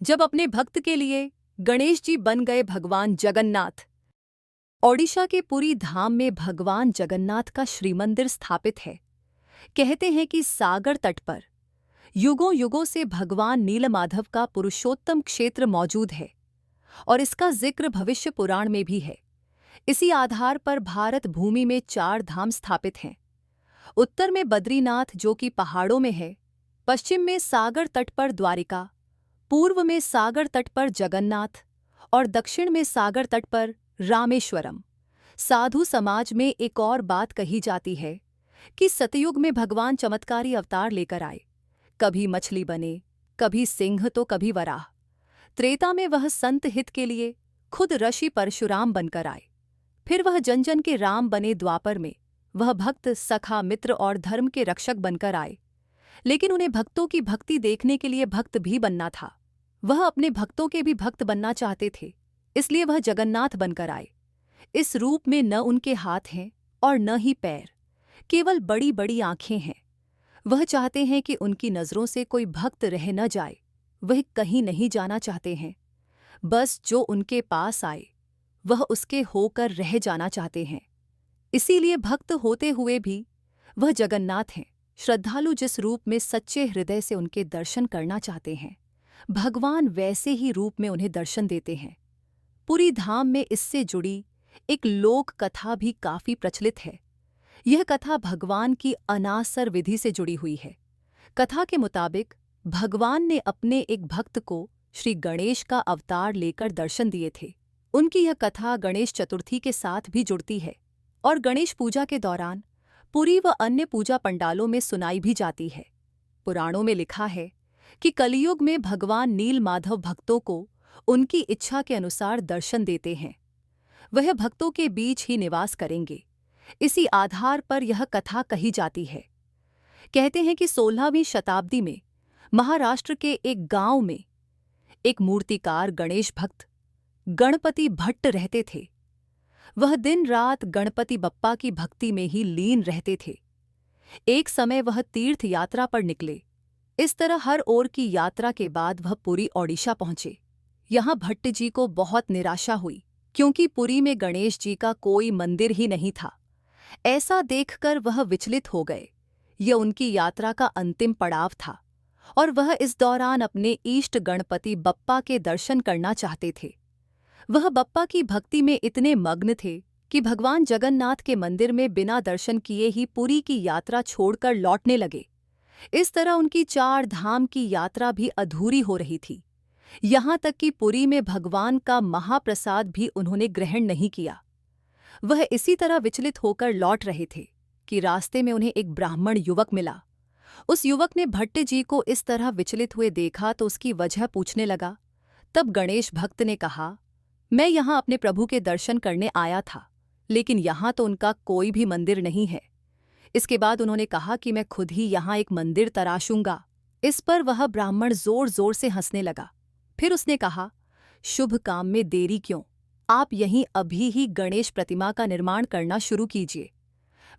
जब अपने भक्त के लिए गणेश जी बन गए भगवान जगन्नाथ। ओडिशा के पुरी धाम में भगवान जगन्नाथ का श्रीमंदिर स्थापित है। कहते हैं कि सागर तट पर युगों युगों से भगवान नीलमाधव का पुरुषोत्तम क्षेत्र मौजूद है और इसका जिक्र भविष्य पुराण में भी है। इसी आधार पर भारत भूमि में 4 धाम स्थापित हैं। उत्तर में बद्रीनाथ जो कि पहाड़ों में है, पश्चिम में सागर तट पर द्वारिका, पूर्व में सागर तट पर जगन्नाथ और दक्षिण में सागर तट पर रामेश्वरम। साधु समाज में एक और बात कही जाती है कि सतयुग में भगवान चमत्कारी अवतार लेकर आए, कभी मछली बने, कभी सिंह तो कभी वराह। त्रेता में वह संत हित के लिए खुद ऋषि परशुराम बनकर आए। फिर वह जन जन के राम बने। द्वापर में वह भक्त, सखा, मित्र और धर्म के रक्षक बनकर आए। लेकिन उन्हें भक्तों की भक्ति देखने के लिए भक्त भी बनना था। वह अपने भक्तों के भी भक्त बनना चाहते थे, इसलिए वह जगन्नाथ बनकर आए। इस रूप में न उनके हाथ हैं और न ही पैर, केवल बड़ी बड़ी आंखें हैं। वह चाहते हैं कि उनकी नज़रों से कोई भक्त रह न जाए। वह कहीं नहीं जाना चाहते हैं, बस जो उनके पास आए वह उसके होकर रह जाना चाहते हैं। इसीलिए भक्त होते हुए भी वह जगन्नाथ हैं। श्रद्धालु जिस रूप में सच्चे हृदय से उनके दर्शन करना चाहते हैं, भगवान वैसे ही रूप में उन्हें दर्शन देते हैं। पुरी धाम में इससे जुड़ी एक लोक कथा भी काफी प्रचलित है। यह कथा भगवान की अनासर विधि से जुड़ी हुई है। कथा के मुताबिक भगवान ने अपने एक भक्त को श्री गणेश का अवतार लेकर दर्शन दिए थे। उनकी यह कथा गणेश चतुर्थी के साथ भी जुड़ती है और गणेश पूजा के दौरान पुरी व अन्य पूजा पंडालों में सुनाई भी जाती है। पुराणों में लिखा है कि कलियुग में भगवान नीलमाधव भक्तों को उनकी इच्छा के अनुसार दर्शन देते हैं। वह भक्तों के बीच ही निवास करेंगे। इसी आधार पर यह कथा कही जाती है। कहते हैं कि 16वीं शताब्दी में महाराष्ट्र के एक गांव में एक मूर्तिकार गणेश भक्त गणपति भट्ट रहते थे। वह दिन रात गणपति बप्पा की भक्ति में ही लीन रहते थे। एक समय वह तीर्थ यात्रा पर निकले। इस तरह हर ओर की यात्रा के बाद वह पुरी ओडिशा पहुंचे। यहाँ भट्ट जी को बहुत निराशा हुई, क्योंकि पुरी में गणेश जी का कोई मंदिर ही नहीं था। ऐसा देखकर वह विचलित हो गए। यह उनकी यात्रा का अंतिम पड़ाव था और वह इस दौरान अपने इष्ट गणपति बप्पा के दर्शन करना चाहते थे। वह बप्पा की भक्ति में इतने मग्न थे कि भगवान जगन्नाथ के मंदिर में बिना दर्शन किए ही पुरी की यात्रा छोड़कर लौटने लगे। इस तरह उनकी 4 धाम की यात्रा भी अधूरी हो रही थी। यहाँ तक कि पुरी में भगवान का महाप्रसाद भी उन्होंने ग्रहण नहीं किया। वह इसी तरह विचलित होकर लौट रहे थे कि रास्ते में उन्हें एक ब्राह्मण युवक मिला। उस युवक ने भट्ट जी को इस तरह विचलित हुए देखा तो उसकी वजह पूछने लगा। तब गणेश भक्त ने कहा, मैं यहाँ अपने प्रभु के दर्शन करने आया था, लेकिन यहाँ तो उनका कोई भी मंदिर नहीं है। इसके बाद उन्होंने कहा कि मैं खुद ही यहाँ एक मंदिर तराशूंगा। इस पर वह ब्राह्मण जोर जोर से हंसने लगा। फिर उसने कहा, शुभ काम में देरी क्यों, आप यहीं अभी ही गणेश प्रतिमा का निर्माण करना शुरू कीजिए।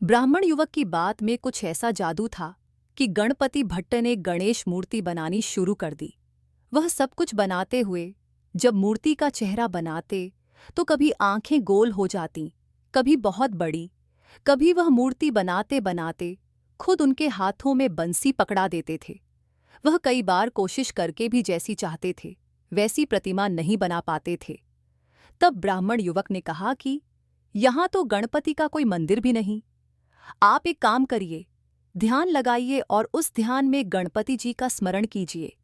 ब्राह्मण युवक की बात में कुछ ऐसा जादू था कि गणपति भट्ट ने गणेश मूर्ति बनानी शुरू कर दी। वह सब कुछ बनाते हुए जब मूर्ति का चेहरा बनाते तो कभी आंखें गोल हो जाती, कभी बहुत बड़ी, कभी वह मूर्ति बनाते बनाते खुद उनके हाथों में बंसी पकड़ा देते थे। वह कई बार कोशिश करके भी जैसी चाहते थे वैसी प्रतिमा नहीं बना पाते थे। तब ब्राह्मण युवक ने कहा कि यहाँ तो गणपति का कोई मंदिर भी नहीं। आप एक काम करिए, ध्यान लगाइए और उस ध्यान में गणपति जी का स्मरण कीजिए।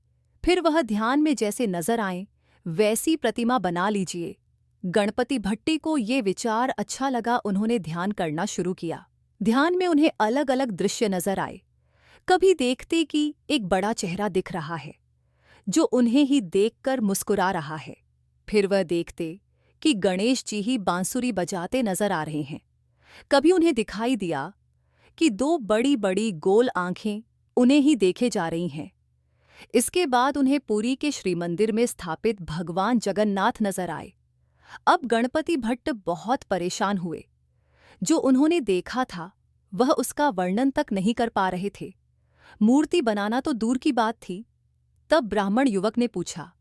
फिर वह ध्यान में जैसे नजर आए वैसी प्रतिमा बना लीजिए। गणपति भट्टी को ये विचार अच्छा लगा। उन्होंने ध्यान करना शुरू किया। ध्यान में उन्हें अलग अलग दृश्य नजर आए। कभी देखते कि एक बड़ा चेहरा दिख रहा है जो उन्हें ही देखकर मुस्कुरा रहा है। फिर वह देखते कि गणेश जी ही बांसुरी बजाते नजर आ रहे हैं। कभी उन्हें दिखाई दिया कि 2 बड़ी बड़ी गोल आंखें उन्हें ही देखे जा रही हैं। इसके बाद उन्हें पुरी के श्रीमंदिर में स्थापित भगवान जगन्नाथ नजर आए। अब गणपति भट्ट बहुत परेशान हुए। जो उन्होंने देखा था वह उसका वर्णन तक नहीं कर पा रहे थे। मूर्ति बनाना तो दूर की बात थी। तब ब्राह्मण युवक ने पूछा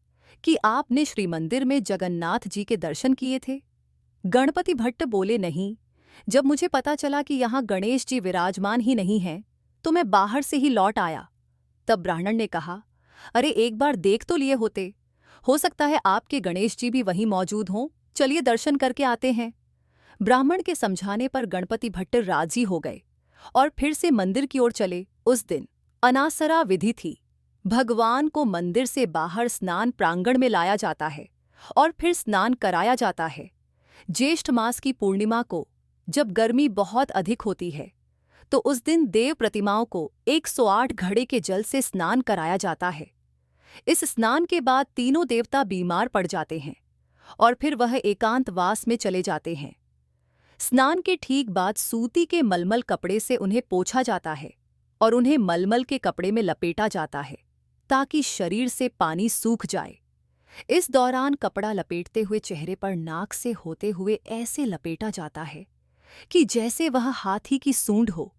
कि आपने श्री मंदिर में जगन्नाथ जी के दर्शन किए थे? गणपति भट्ट बोले, नहीं, जब मुझे पता चला कि यहाँ गणेश जी विराजमान ही नहीं हैं, तो मैं बाहर से ही लौट आया। तब ब्राह्मण ने कहा, अरे एक बार देख तो लिए होते, हो सकता है आपके गणेश जी भी वहीं मौजूद हों, चलिए दर्शन करके आते हैं। ब्राह्मण के समझाने पर गणपति भट्ट राजी हो गए और फिर से मंदिर की ओर चले। उस दिन अनासरा विधि थी। भगवान को मंदिर से बाहर स्नान प्रांगण में लाया जाता है और फिर स्नान कराया जाता है। ज्येष्ठ मास की पूर्णिमा को जब गर्मी बहुत अधिक होती है तो उस दिन देव प्रतिमाओं को 108 घड़े के जल से स्नान कराया जाता है। इस स्नान के बाद तीनों देवता बीमार पड़ जाते हैं और फिर वह एकांतवास में चले जाते हैं। स्नान के ठीक बाद सूती के मलमल कपड़े से उन्हें पोंछा जाता है और उन्हें मलमल के कपड़े में लपेटा जाता है ताकि शरीर से पानी सूख जाए। इस दौरान कपड़ा लपेटते हुए चेहरे पर नाक से होते हुए ऐसे लपेटा जाता है कि जैसे वह हाथी की सूंड हो।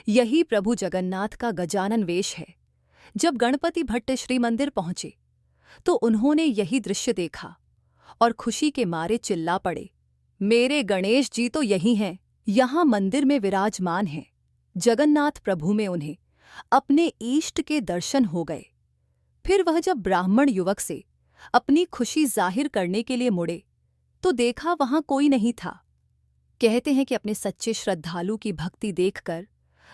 यही प्रभु जगन्नाथ का गजानन वेश है। जब गणपति भट्ट श्री मंदिर पहुंचे तो उन्होंने यही दृश्य देखा और खुशी के मारे चिल्ला पड़े, मेरे गणेश जी तो यही हैं, यहाँ मंदिर में विराजमान हैं। जगन्नाथ प्रभु में उन्हें अपने इष्ट के दर्शन हो गए। फिर वह जब ब्राह्मण युवक से अपनी खुशी जाहिर करने के लिए मुड़े तो देखा वहां कोई नहीं था। कहते हैं कि अपने सच्चे श्रद्धालु की भक्ति देखकर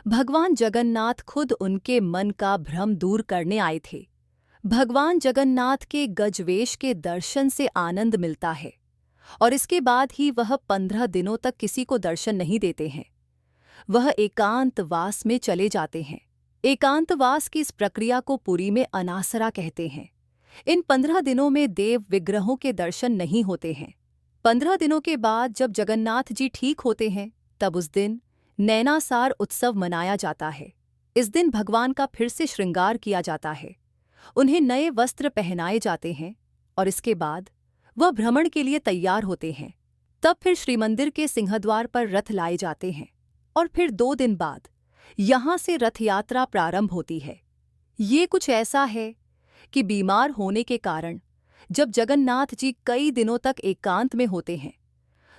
भगवान जगन्नाथ खुद उनके मन का भ्रम दूर करने आए थे। भगवान जगन्नाथ के गजवेश के दर्शन से आनंद मिलता है और इसके बाद ही वह 15 दिनों तक किसी को दर्शन नहीं देते हैं। वह एकांतवास में चले जाते हैं। एकांतवास की इस प्रक्रिया को पुरी में अनासरा कहते हैं। इन 15 दिनों में देव विग्रहों के दर्शन नहीं होते हैं। 15 दिनों के बाद जब जगन्नाथ जी ठीक होते हैं तब उस दिन नैनासार उत्सव मनाया जाता है। इस दिन भगवान का फिर से श्रृंगार किया जाता है, उन्हें नए वस्त्र पहनाए जाते हैं और इसके बाद वह भ्रमण के लिए तैयार होते हैं। तब फिर श्रीमंदिर के सिंहद्वार पर रथ लाए जाते हैं और फिर 2 दिन बाद यहाँ से रथ यात्रा प्रारंभ होती है। ये कुछ ऐसा है कि बीमार होने के कारण जब जगन्नाथ जी कई दिनों तक एकांत में होते हैं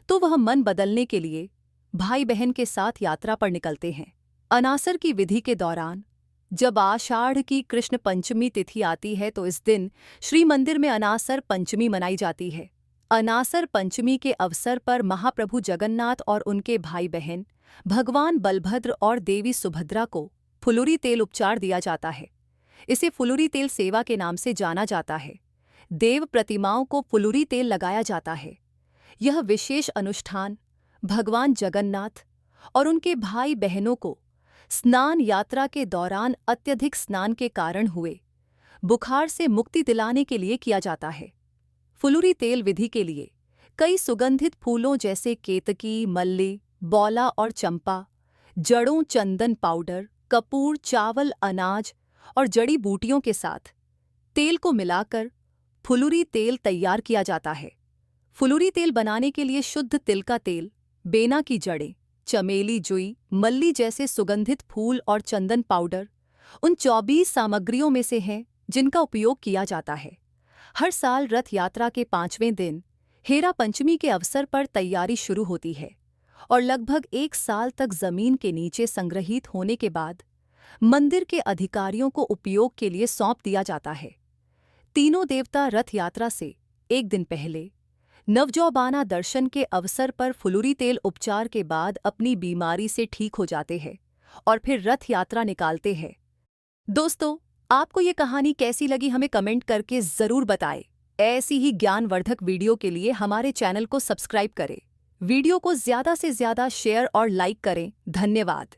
तो वह मन बदलने के लिए भाई बहन के साथ यात्रा पर निकलते हैं। अनासर की विधि के दौरान जब आषाढ़ की कृष्ण पंचमी तिथि आती है तो इस दिन श्री मंदिर में अनासर पंचमी मनाई जाती है। अनासर पंचमी के अवसर पर महाप्रभु जगन्नाथ और उनके भाई बहन भगवान बलभद्र और देवी सुभद्रा को फुलुरी तेल उपचार दिया जाता है। इसे फुलुरी तेल सेवा के नाम से जाना जाता है। देव प्रतिमाओं को फुलुरी तेल लगाया जाता है। यह विशेष अनुष्ठान भगवान जगन्नाथ और उनके भाई बहनों को स्नान यात्रा के दौरान अत्यधिक स्नान के कारण हुए बुखार से मुक्ति दिलाने के लिए किया जाता है। फुलुरी तेल विधि के लिए कई सुगंधित फूलों जैसे केतकी, मल्ली, बौला और चंपा, जड़ों, चंदन पाउडर, कपूर, चावल, अनाज और जड़ी बूटियों के साथ तेल को मिलाकर फुलुरी तेल तैयार किया जाता है। फुलुरी तेल बनाने के लिए शुद्ध तिल का तेल, बेना की जड़ें, चमेली, जुई, मल्ली जैसे सुगंधित फूल और चंदन पाउडर उन 24 सामग्रियों में से हैं जिनका उपयोग किया जाता है। हर साल रथ यात्रा के 5वें दिन हेरा पंचमी के अवसर पर तैयारी शुरू होती है और लगभग 1 साल तक जमीन के नीचे संग्रहित होने के बाद मंदिर के अधिकारियों को उपयोग के लिए सौंप दिया जाता है। तीनों देवता रथ यात्रा से 1 दिन पहले नवजौबाना दर्शन के अवसर पर फुलुरी तेल उपचार के बाद अपनी बीमारी से ठीक हो जाते हैं और फिर रथ यात्रा निकालते हैं। दोस्तों, आपको ये कहानी कैसी लगी हमें कमेंट करके ज़रूर बताएं। ऐसी ही ज्ञानवर्धक वीडियो के लिए हमारे चैनल को सब्सक्राइब करें। वीडियो को ज़्यादा से ज़्यादा शेयर और लाइक करें। धन्यवाद।